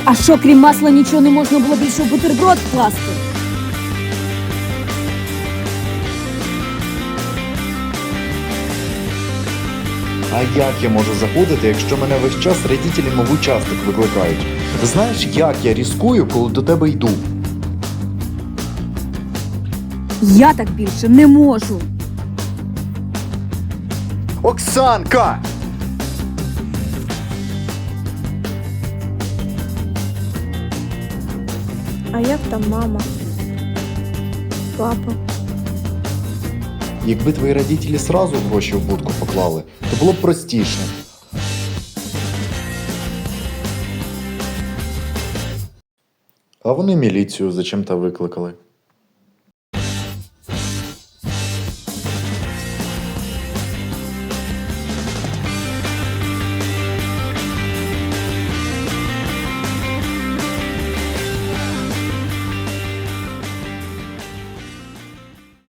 А що, крім масла, нічого не можна було більше в бутерброд вкласти? А як я можу заходити, якщо мене весь час родителі мов участок викликають? Знаєш, як я ризикую, коли до тебе йду? Я так більше не можу. Оксанка! А як там мама? Папа? Якби твої родителі сразу гроші в будку поклали, то було б простіше. А вони міліцію зачем-то викликали.